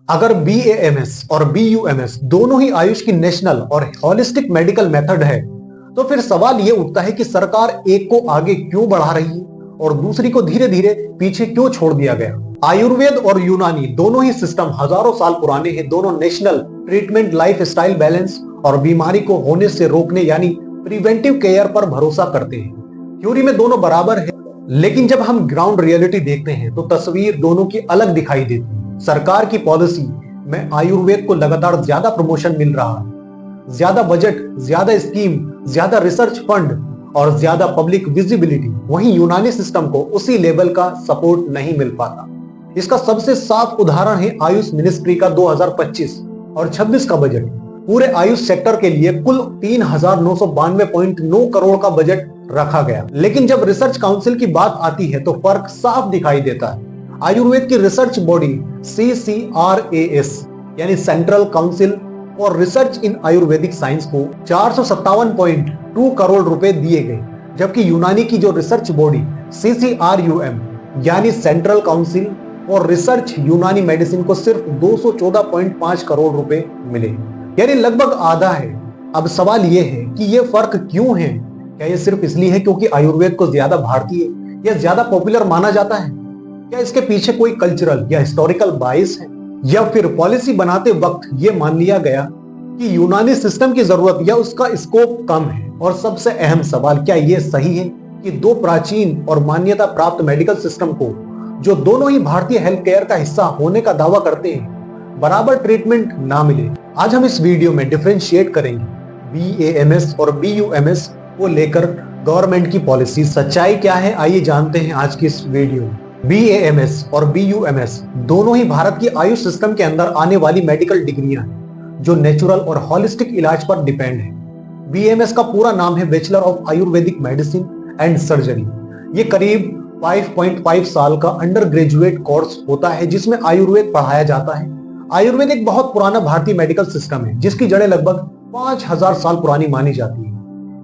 अगर BAMS और BUMS दोनों ही आयुष की नेशनल और हॉलिस्टिक मेडिकल मेथड है, तो फिर सवाल यह उठता है कि सरकार एक को आगे क्यों बढ़ा रही है और दूसरी को धीरे धीरे पीछे क्यों छोड़ दिया गया। आयुर्वेद और यूनानी दोनों ही सिस्टम हजारों साल पुराने हैं। दोनों national treatment, life style balance और बीमारी को होने से रोकने यानी प्रिवेंटिव केयर पर भरोसा करते हैं। थ्योरी में दोनों बराबर है, लेकिन जब हम ग्राउंड रियलिटी देखते हैं तो तस्वीर दोनों की अलग दिखाई देती है। सरकार की पॉलिसी में आयुर्वेद को लगातार ज्यादा प्रमोशन मिल रहा है, ज्यादा बजट, ज्यादा स्कीम, ज्यादा रिसर्च फंड और ज्यादा पब्लिक विजिबिलिटी। वहीं यूनानी सिस्टम को उसी लेवल का सपोर्ट नहीं मिल पाता। इसका सबसे साफ उदाहरण है आयुष मिनिस्ट्री का 2025 और 26 का बजट। पूरे आयुष सेक्टर के लिए कुल 3,992.9 करोड़ का बजट रखा गया, लेकिन जब रिसर्च काउंसिल की बात आती है तो फर्क साफ दिखाई देता है। आयुर्वेद की रिसर्च बॉडी CCRAS यानी central council for research in Ayurvedic science को 457.2 करोड़ रुपए दिए गए, जबकि यूनानी की जो रिसर्च बॉडी CCRUM यानी सेंट्रल काउंसिल फॉर रिसर्च यूनानी मेडिसिन को सिर्फ 214.5 करोड़ रुपए मिले, यानी लगभग आधा है। अब सवाल यह है कि यह फर्क क्यों है? क्या यह सिर्फ इसलिए है क्योंकि आयुर्वेद को ज्यादा भारतीय या ज्यादा पॉपुलर माना जाता है? क्या इसके पीछे कोई कल्चरल या हिस्टोरिकल बायस है, या फिर पॉलिसी बनाते वक्त यह मान लिया गया कि यूनानी सिस्टम की जरूरत या उसका स्कोप कम है? और सबसे अहम सवाल, क्या यह सही है कि दो प्राचीन और मान्यता प्राप्त मेडिकल सिस्टम को, जो दोनों ही भारतीय हेल्थ केयर का हिस्सा होने का दावा करते हैं, बराबर ट्रीटमेंट ना मिले? आज हम इस वीडियो में डिफरेंशिएट करेंगे BAMS और BUMS को लेकर गवर्नमेंट की पॉलिसी। सच्चाई क्या है, आइए जानते हैं आज की इस वीडियो में। BAMS और BUMS दोनों ही भारत की आयुष सिस्टम के अंदर आने वाली मेडिकल डिग्रियां हैं जो नेचुरल और हॉलिस्टिक इलाज पर डिपेंड है। BAMS का पूरा नाम है bachelor of Ayurvedic medicine and surgery. ये करीब 5.5 साल का अंडर ग्रेजुएट कोर्स होता है जिसमें आयुर्वेद पढ़ाया जाता है। आयुर्वेद एक बहुत पुराना भारतीय मेडिकल सिस्टम है जिसकी जड़ें लगभग 5000 साल पुरानी मानी जाती है।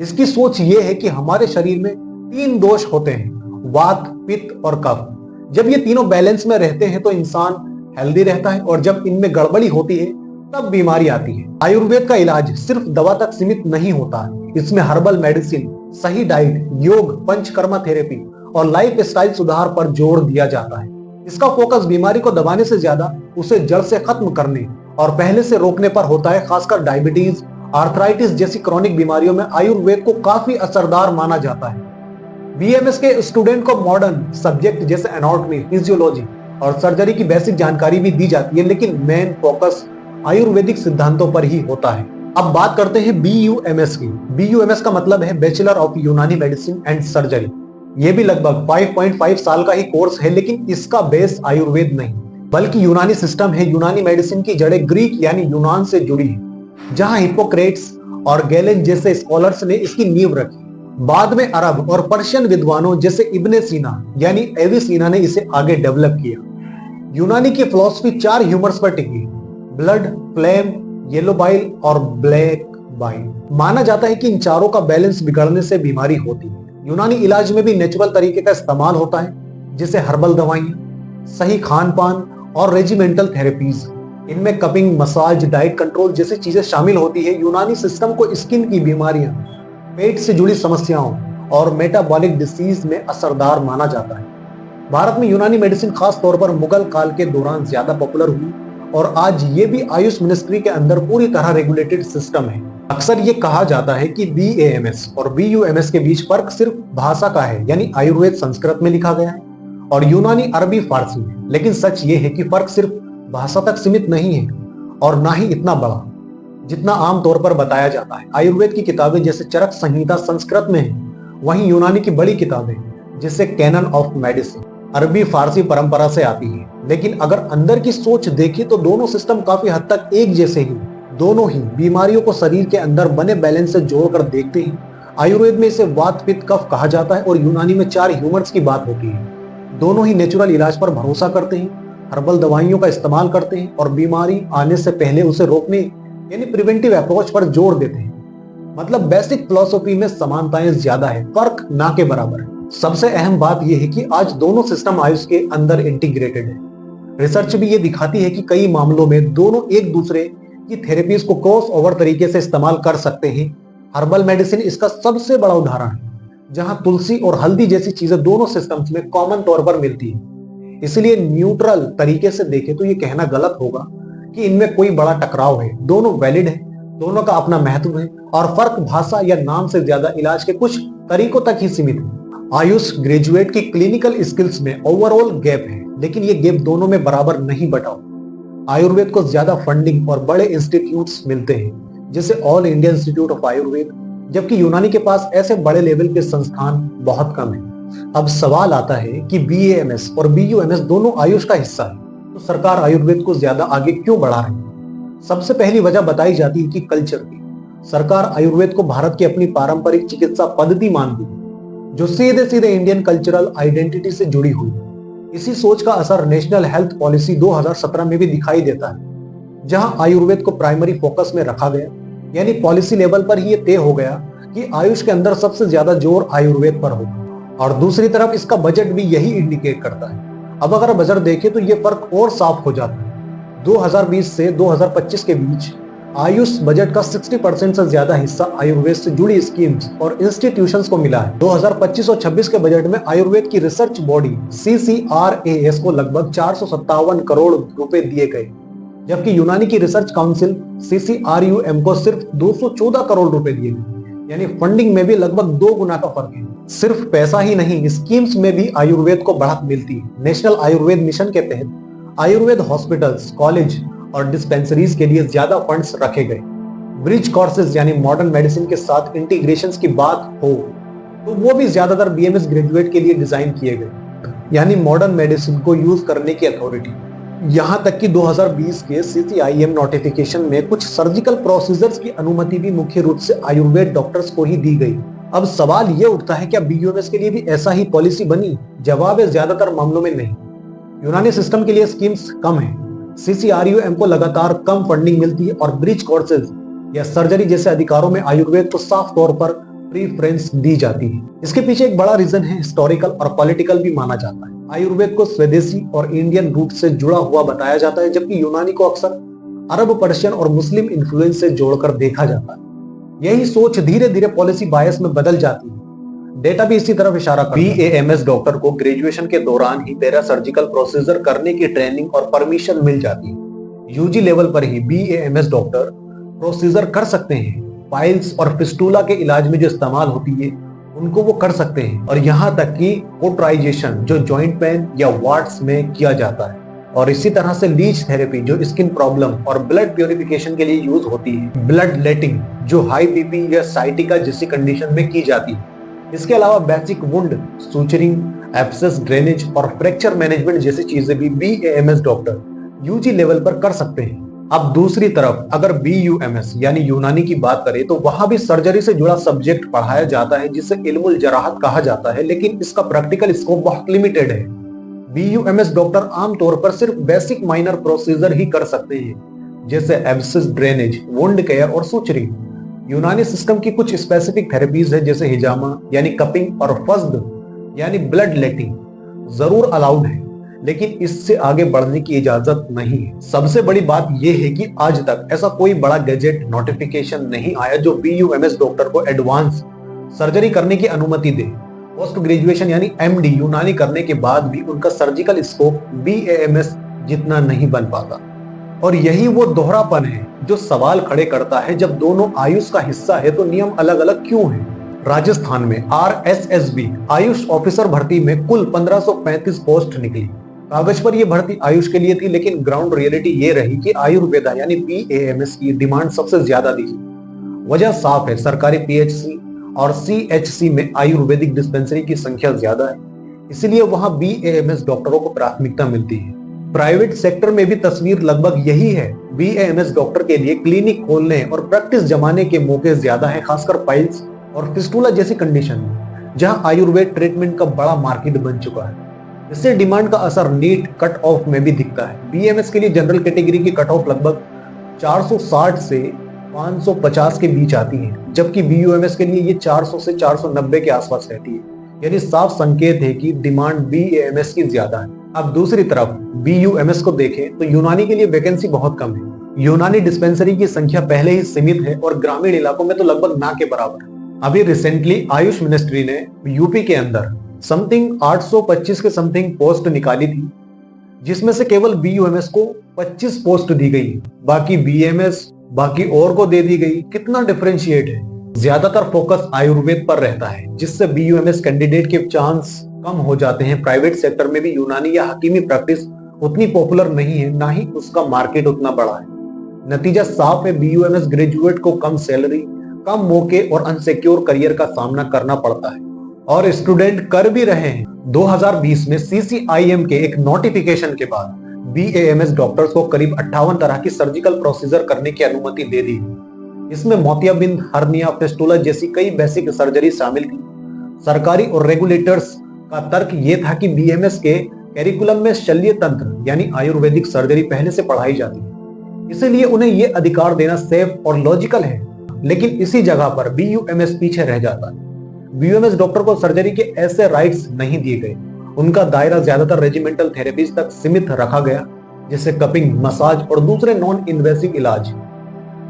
इसकी सोच ये है कि हमारे शरीर में 3 दोष होते हैं, वात, पित्त और कफ। जब ये तीनों बैलेंस में रहते हैं तो इंसान हेल्दी रहता है, और जब इनमें गड़बड़ी होती है तब बीमारी आती है। आयुर्वेद का इलाज सिर्फ दवा तक सीमित नहीं होता है। इसमें हर्बल मेडिसिन, सही डाइट, योग, पंचकर्मा थेरेपी और लाइफ स्टाइल सुधार पर जोर दिया जाता है। इसका फोकस बीमारी को दबाने से ज्यादा उसे जड़ से खत्म करने और पहले से रोकने पर होता है। खासकर डायबिटीज, आर्थराइटिस जैसी क्रॉनिक बीमारियों में आयुर्वेद को काफी असरदार माना जाता है। BAMS के स्टूडेंट को मॉडर्न सब्जेक्ट जैसे एनाटॉमी, फिजियोलॉजी और सर्जरी की बेसिक जानकारी भी दी जाती है, लेकिन मेन फोकस आयुर्वेदिक सिद्धांतों पर ही होता है। अब बात करते हैं BUMS की। BUMS का मतलब है बैचलर ऑफ यूनानी मेडिसिन एंड सर्जरी। यह भी लगभग 5.5 साल का ही कोर्स है, लेकिन इसका बेस आयुर्वेद नहीं बल्कि यूनानी सिस्टम है। यूनानी मेडिसिन की जड़ें ग्रीक यानी यूनान से जुड़ी है, जहां हिप्पोक्रेट्स और गैलेन जैसे स्कॉलर्स ने इसकी नींव रखी। बाद में अरब और पर्शियन विद्वानों जैसे इब्ने सीना यानी एविसीना ने इसे आगे डेवलप किया। यूनानी की फिलॉसफी 4 ह्यूमर्स पर टिकी: ब्लड, फ्लेम, येलो बाइल और ब्लैक बाइल। माना जाता है कि इन चारों का बैलेंस बिगड़ने से बीमारी होती है। यूनानी इलाज में भी नेचुरल तरीके का इस्तेमाल होता है, जैसे हर्बल दवाइयां, सही खान पान और रेजिमेंटल थेरेपीज। इनमें कपिंग, मसाज, डाइट कंट्रोल जैसी चीजें शामिल होती है। यूनानी सिस्टम को स्किन की बीमारियां, पेट से जुड़ी समस्याओं और मेटाबॉलिक डिसीज में असरदार माना जाता है। भारत में यूनानी मेडिसिन खास तौर पर मुगल काल के दौरान ज्यादा पॉपुलर हुई, और आज ये भी आयुष मिनिस्ट्री के अंदर पूरी तरह रेगुलेटेड सिस्टम है। अक्सर ये कहा जाता है कि BAMS और BUMS के बीच फर्क सिर्फ भाषा का है, यानी आयुर्वेद संस्कृत में लिखा गया है और यूनानी अरबी फारसी में। लेकिन सच ये है कि फर्क सिर्फ भाषा तक सीमित नहीं है, और ना ही इतना बड़ा जितना आम तौर पर बताया जाता है। आयुर्वेद की किताबें जैसे चरक संहिता संस्कृत में है, वहीं यूनानी की बड़ी किताबें जैसे कैनन ऑफ मेडिसिन अरबी फारसी परंपरा से आती है। लेकिन अगर अंदर की सोच देखें तो दोनों सिस्टम काफी हद तक एक जैसे ही। दोनों ही बीमारियों को शरीर के अंदर बने बैलेंस से जोड़कर देखते हैं। आयुर्वेद में इसे वात, पित्त, कफ कहा जाता है और यूनानी में 4 ह्यूमर्स की बात होती है। दोनों ही नेचुरल इलाज पर भरोसा करते हैं, हर्बल दवाइयों का इस्तेमाल करते हैं और बीमारी आने से पहले उसे रोकने यानी प्रिवेंटिव अप्रोच पर जोर देते हैं। मतलब बेसिक फिलॉसफी में समानताएं ज्यादा है, फर्क ना के बराबर है। सबसे अहम बात यह है कि आज दोनों सिस्टम आयुष के अंदर इंटीग्रेटेड है। रिसर्च भी ये दिखाती है कि कई मामलों में दोनों एक दूसरे की थेरेपीज को क्रॉस ओवर तरीके से इस्तेमाल कर सकते हैं। हर्बल मेडिसिन इसका सबसे बड़ा उदाहरण है, जहां तुलसी और हल्दी जैसी चीजें दोनों सिस्टम्स में कॉमन तौर पर मिलती है। इसलिए न्यूट्रल तरीके से देखें तो ये कहना गलत होगा कि इनमें कोई बड़ा टकराव है। दोनों वैलिड है, दोनों का अपना महत्व है और फर्क भाषा या नाम से ज्यादा इलाज के कुछ तरीकों तक ही सीमित है। आयुष ग्रेजुएट की क्लिनिकल स्किल्स में ओवरऑल गैप है, लेकिन ये गैप दोनों में बराबर नहीं बटा। आयुर्वेद को ज्यादा फंडिंग और बड़े इंस्टीट्यूट्स मिलते हैं, जैसे all India institute of Ayurveda, जबकि यूनानी के पास ऐसे बड़े लेवल के संस्थान बहुत कम है। अब सवाल आता है कि बीएएमएस और बीयूएमएस दोनों आयुष का हिस्सा है, तो सरकार आयुर्वेद को ज्यादा आगे क्यों बढ़ा रही है? सबसे पहली वजह बताई जाती है कि कल्चर की। सरकार आयुर्वेद को भारत की अपनी पारंपरिक चिकित्सा पद्धति मानती है, जो सीधे सीधे इंडियन कल्चरल आइडेंटिटी से जुड़ी हुई है। इसी सोच का असर नेशनल हेल्थ पॉलिसी 2017 में भी दिखाई देता है, जहां आयुर्वेद को प्राइमरी फोकस में रखा गया। यानी पॉलिसी लेवल पर ही ये तय हो गया कि आयुष के अंदर सबसे ज्यादा जोर आयुर्वेद पर होगा। और दूसरी तरफ इसका बजट भी यही इंडिकेट करता है। अब अगर बजट देखें तो ये फर्क और साफ हो जाता है। 2020 से 2025 के बीच आयुष बजट का 60% से ज्यादा हिस्सा आयुर्वेद से जुड़ी स्कीम्स और इंस्टीट्यूशंस को मिला है। 2025 और 26 के बजट में आयुर्वेद की रिसर्च बॉडी CCRAS को लगभग 457 करोड़ रुपए दिए गए, जबकि यूनानी की रिसर्च काउंसिल CCRUM को सिर्फ 214 करोड़ रुपए दिए गए। यानी फंडिंग में भी लगभग 2 गुना का फर्क है। सिर्फ पैसा ही नहीं, स्कीम्स में भी आयुर्वेद को बढ़त मिलती है। नेशनल आयुर्वेद मिशन के तहत आयुर्वेद हॉस्पिटल्स, कॉलेज और डिस्पेंसरीज के लिए ज्यादा फंड्स रखे गए। ब्रिज कोर्सेज यानी मॉडर्न मेडिसिन के साथ इंटीग्रेशंस की बात हो तो वो भी ज्यादातर बीएमएस ग्रेजुएट के लिए डिजाइन किए गए, यानी मॉडर्न मेडिसिन को यूज करने की अथॉरिटी। यहां तक कि 2020 के CCIM नोटिफिकेशन में कुछ सर्जिकल प्रोसीजर्स की अनुमति भी मुख्य रूप से आयुर्वेद डॉक्टर्स को ही दी गई। अब सवाल ये उठता है, क्या बीयूएमएस के लिए भी ऐसा ही पॉलिसी बनी? जवाब है, ज्यादातर मामलों में नहीं। यूनानी सिस्टम के लिए स्कीम्स कम है, CCRUM को लगातार कम फंडिंग मिलती है और ब्रिज कोर्सेज या सर्जरी जैसे अधिकारों में आयुर्वेद को साफ तौर पर प्रीफरेंस दी जाती है। इसके पीछे एक बड़ा रीजन है हिस्टोरिकल और पॉलिटिकल भी माना जाता है। आयुर्वेद को स्वदेशी और इंडियन रूट से जुड़ा हुआ बताया जाता है, जबकि यूनानी को अक्सर अरब, पर्शियन और मुस्लिम इन्फ्लुएंस से जोड़कर देखा जाता है। यही सोच धीरे धीरे पॉलिसी बायस में बदल जाती है। डेटा भी इसी तरफ इशारा करता है। बीएएमएस डॉक्टर को ग्रेजुएशन के दौरान ही पैरा सर्जिकल प्रोसीजर करने की ट्रेनिंग और परमिशन मिल जाती है। यूजी लेवल पर ही बीएएमएस डॉक्टर प्रोसीजर कर सकते हैं। पाइल्स और फिस्टुला के इलाज में जो इस्तेमाल होती है उनको वो कर सकते हैं, और यहाँ तक कि पोट्राइजेशन जो जॉइंट पेन या वार्ड्स में किया जाता है। और इसी तरह से लीच थेरेपी जो स्किन प्रॉब्लम और ब्लड प्यूरिफिकेशन के लिए यूज होती है। ब्लड लेटिंग जो हाई बीपी या साइटिका जैसी कंडीशन में की जाती है। इसके अलावा basic wound suturing, abscess drainage और फ्रैक्चर मैनेजमेंट जैसी चीजें भी बीएएमएस डॉक्टर यूजी लेवल पर कर सकते हैं। अब दूसरी तरफ अगर बीयूएमएस यानी यूनानी की बात करें तो वहां भी सर्जरी से जुड़ा सब्जेक्ट पढ़ाया जाता है, जिसे इल्मुल जराहत कहा जाता है, लेकिन इसका प्रैक्टिकल स्कोप बहुत लिमिटेड है। बीयूएमएस डॉक्टर आमतौर पर सिर्फ बेसिक माइनर प्रोसीजर ही कर सकते हैं, जैसे एब्सेस ड्रेनेज, वुंड केयर और सूचरिंग। यूनानी सिस्टम की कुछ स्पेसिफिक थेरेपीज है, जैसे हिजामा यानी कपिंग और फस्द यानी ब्लड लेटिंग जरूर अलाउड है, लेकिन इससे आगे बढ़ने की इजाजत नहीं है। सबसे बड़ी बात यह है कि आज तक ऐसा कोई बड़ा गैजेट नोटिफिकेशन नहीं आया जो बीयूएमएस डॉक्टर को एडवांस सर्जरी करने की अनुमति दे। पोस्ट ग्रेजुएशन यानी एमडी यूनानी करने के बाद भी उनका सर्जिकल स्कोप बीएएमएस जितना नहीं बन पाता। और यही वो दोहरापन है जो सवाल खड़े करता है, जब दोनों आयुष का हिस्सा है तो नियम अलग अलग क्यों हैं? राजस्थान में RSSB आयुष ऑफिसर भर्ती में कुल 1535 पोस्ट निकली। कागज पर यह भर्ती आयुष के लिए थी, लेकिन ग्राउंड रियलिटी ये रही कि आयुर्वेदा यानी बीएएमएस की डिमांड सबसे ज्यादा थी। वजह साफ है, सरकारी PHC और CHC में आयुर्वेदिक डिस्पेंसरी की संख्या ज्यादा है, इसलिए वहां बीएएमएस डॉक्टरों को प्राथमिकता मिलती है। प्राइवेट सेक्टर में भी तस्वीर लगभग यही है। बीएएमएस डॉक्टर के लिए क्लिनिक खोलने और प्रैक्टिस जमाने के मौके ज्यादा है, खासकर पाइल्स और फिस्टुला जैसी कंडीशन में, जहां आयुर्वेद ट्रीटमेंट का बड़ा मार्केट बन चुका है। इससे डिमांड का असर नीट कट ऑफ में भी दिखता है। बीएमएस के लिए जनरल कैटेगरी की कट ऑफ लगभग 460 से 550 के बीच आती है, जबकि बीयूएमएस के लिए ये 400 से 490 के आसपास रहती है। यानी साफ संकेत है कि डिमांड बीएएमएस की ज्यादा है। अब दूसरी तरफ BUMS को देखें तो यूनानी के लिए वैकेंसी बहुत कम है। यूनानी डिस्पेंसरी की संख्या पहले ही सीमित है और ग्रामीण इलाकों में तो लगभग ना के बराबर है। अभी रिसेंटली आयुष मिनिस्ट्री ने यूपी के अंदर समथिंग 825 के समथिंग पोस्ट निकाली थी, जिसमें से केवल BUMS को 25 पोस्ट दी गई, बाकी BMS बाकी और को दे दी गई। कितना डिफरेंशिएट है। ज्यादातर फोकस आयुर्वेद पर रहता है, जिससे BUMS कैंडिडेट के चांस कम हो जाते हैं। प्राइवेट सेक्टर में भी यूनानी या हकीमी प्रैक्टिस उतनी पॉपुलर नहीं है, ना ही उसका मार्केट उतना बड़ा है। नतीजा साफ है, BUMS ग्रेजुएट को कम सैलरी, कम मौके और अनसिक्योर करियर का सामना करना पड़ता है, और स्टूडेंट कर भी रहे हैं। 2020 में CCIM के एक नोटिफिकेशन के बाद BAMS डॉक्टर्स को करीब 58 तरह की सर्जिकल प्रोसीजर करने की अनुमति दे दी। इसमें मोतियाबिंद, हर्निया, फिस्टुला जैसी कई बेसिक सर्जरी शामिल थी। सरकारी और रेगुलेटर्स का तर्क यह था कि BMS के कैरिकुलम में शल्य तंत्र यानी आयुर्वेदिक सर्जरी पहले से पढ़ाई जाती है, इसीलिए उन्हें यह अधिकार देना सेफ और लॉजिकल है। लेकिन इसी जगह पर BUMS पीछे रह जाता है। BUMS डॉक्टर को सर्जरी के ऐसे राइट्स नहीं दिए गए। उनका दायरा ज्यादातर रेजिमेंटल थेरेपीज तक सीमित रखा गया, जैसे कपिंग, मसाज और दूसरे नॉन इन्वेसिव इलाज।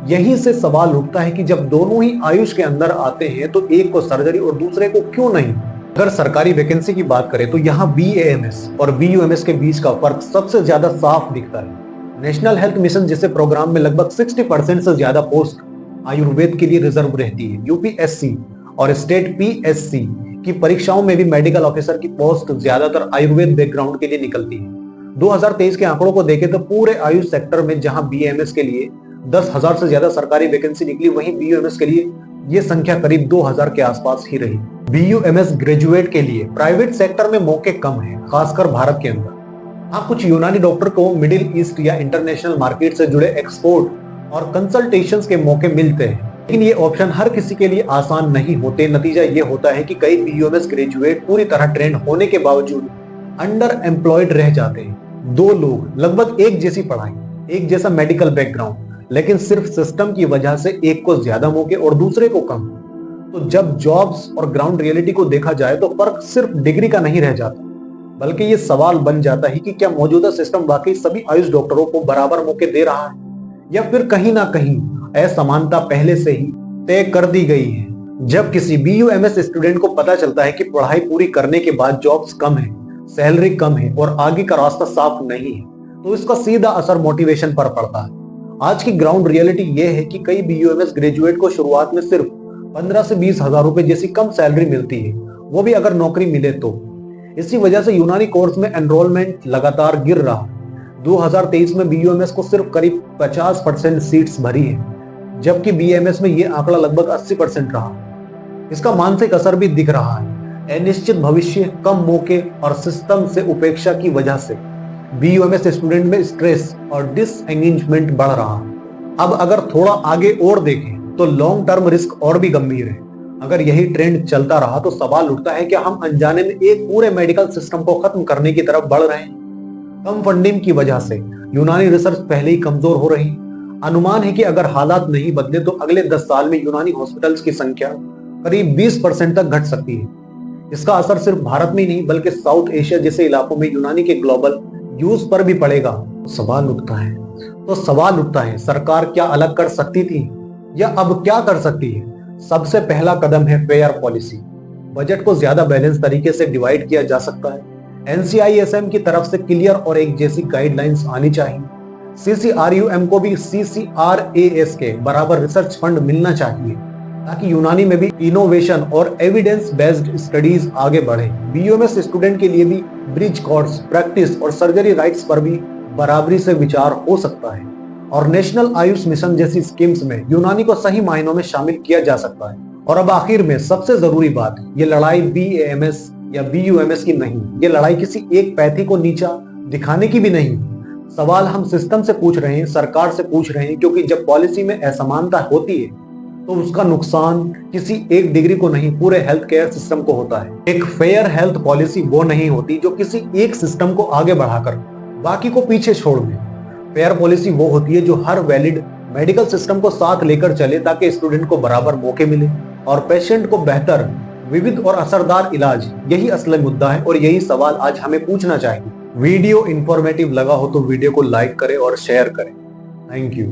यहीं से सवाल उठता है कि जब दोनों ही आयुष के अंदर आते हैं तो एक को सर्जरी और दूसरे को क्यों नहीं। अगर सरकारी वैकेंसी की बात करें तो यहाँ BAMS और BUMS के बीच का फर्क सबसे ज्यादा साफ दिखता है। नेशनल हेल्थ मिशन जैसे प्रोग्राम में लगभग 60% से ज्यादा पोस्ट आयुर्वेद के लिए रिजर्व रहती है। UPSC और स्टेट PSC की परीक्षाओं में भी मेडिकल ऑफिसर की पोस्ट ज्यादातर आयुर्वेद बैकग्राउंड के लिए निकलती है। 2023 के आंकड़ों को देखें तो पूरे आयुष सेक्टर में जहां BAMS के लिए 10,000 से ज्यादा सरकारी वैकेंसी निकली, वहीं BUMS के लिए ये संख्या करीब 2,000 के आसपास ही रही। BUMS ग्रेजुएट के लिए प्राइवेट सेक्टर में मौके कम है, खासकर भारत के अंदर। हाँ, कुछ यूनानी डॉक्टर को मिडिल ईस्ट या इंटरनेशनल मार्केट से जुड़े एक्सपोर्ट और कंसल्टेशंस के मौके मिलते हैं, लेकिन ये ऑप्शन हर किसी के लिए आसान नहीं होते। नतीजा ये होता है कि कई BUMS ग्रेजुएट पूरी तरह ट्रेंड होने के बावजूद अंडर एम्प्लॉयड रह जाते हैं। दो लोग लगभग एक जैसी पढ़ाई, एक जैसा मेडिकल बैकग्राउंड, लेकिन सिर्फ सिस्टम की वजह से एक को ज्यादा मौके और दूसरे को कम। तो जब जॉब्स और ग्राउंड रियलिटी को देखा जाए तो फर्क सिर्फ डिग्री का नहीं रह जाता, बल्कि ये सवाल बन जाता है कि क्या मौजूदा सिस्टम वाकई सभी आयुष डॉक्टरों को बराबर मौके दे रहा है, या फिर कहीं ना कहीं असमानता पहले से ही तय कर दी गई है। जब किसी BUMS स्टूडेंट को पता चलता है कि पढ़ाई पूरी करने के बाद जॉब्स कम है, सैलरी कम है और आगे का रास्ता साफ नहीं है, तो इसका सीधा असर मोटिवेशन पर पड़ता है। आज की ग्राउंड रियलिटी यह है कि कई BUMS ग्रेजुएट को शुरुआत में सिर्फ 15 से 20 हजार रुपए जैसी कम सैलरी मिलती है, वो भी अगर नौकरी मिले तो। इसी वजह से यूनानी कोर्स में एनरोलमेंट लगातार गिर रहा। 2023 में BUMS को सिर्फ करीब 50% सीट्स भरी है, जबकि BMS में यह आंकड़ा लगभग 80% रहा। इसका मानसिक असर भी दिख रहा है। अनिश्चित भविष्य, कम मौके और सिस्टम से उपेक्षा की वजह से BUMS स्टूडेंट में स्ट्रेस और डिसएंगेजमेंट बढ़ रहा। अब अगर थोड़ा आगे और देखें तो लॉन्ग टर्म रिस्क और भी गंभीर है। अगर यही ट्रेंड चलता रहा तो सवाल उठता है कि हम अनजाने में एक पूरे मेडिकल सिस्टम को खत्म करने की तरफ बढ़ रहे हैं। कम फंडिंग की वजह से यूनानी रिसर्च पहले ही कमजोर हो रही। अनुमान है कि अगर हालात नहीं बदले तो अगले 10 साल में यूनानी हॉस्पिटल्स की संख्या करीब 20% तक घट सकती है। इसका असर सिर्फ भारत में ही नहीं बल्कि साउथ एशिया जैसे इलाकों में यूनानी के ग्लोबल यूज पर भी पड़ेगा। सवाल उठता है सरकार क्या अलग कर सकती थी या अब क्या कर सकती है। सबसे पहला कदम है फेयर पॉलिसी। बजट को ज्यादा बैलेंस तरीके से डिवाइड किया जा सकता है। NCISM की तरफ से क्लियर और एक जैसी गाइडलाइंस आनी चाहिए। CCRUM को भी CCRAS के बराबर रिसर्च फंड मिलना चाहिए ताकि यूनानी में भी इनोवेशन और एविडेंस बेस्ड स्टडीज आगे बढ़े। BUMS स्टूडेंट के लिए भी ब्रिज कोर्स, प्रैक्टिस और सर्जरी राइट्स पर भी बराबरी से विचार हो सकता है, और नेशनल आयुष मिशन जैसी स्कीम्स में यूनानी को सही मायनों में शामिल किया जा सकता है। और अब आखिर में सबसे जरूरी बात, ये लड़ाई BAMS या BUMS की नहीं, ये लड़ाई किसी एक पैथी को नीचा दिखाने की भी नहीं। सवाल हम सिस्टम से पूछ रहे हैं, सरकार से पूछ रहे हैं, क्योंकि जब पॉलिसी में असमानता होती है तो उसका नुकसान किसी एक डिग्री को नहीं, पूरे हेल्थ केयर सिस्टम को होता है। एक फेयर हेल्थ पॉलिसी वो नहीं होती जो किसी एक सिस्टम को आगे बढ़ाकर बाकी को पीछे छोड़ दे। फेयर पॉलिसी वो होती है जो हर वैलिड मेडिकल सिस्टम को साथ लेकर चले ताकि स्टूडेंट को बराबर मौके मिले और पेशेंट को बेहतर, विविध और असरदार इलाज। यही असली मुद्दा है और यही सवाल आज हमें पूछना चाहिए। वीडियो इंफॉर्मेटिव लगा हो तो वीडियो को लाइक करें और शेयर करें। Thank you.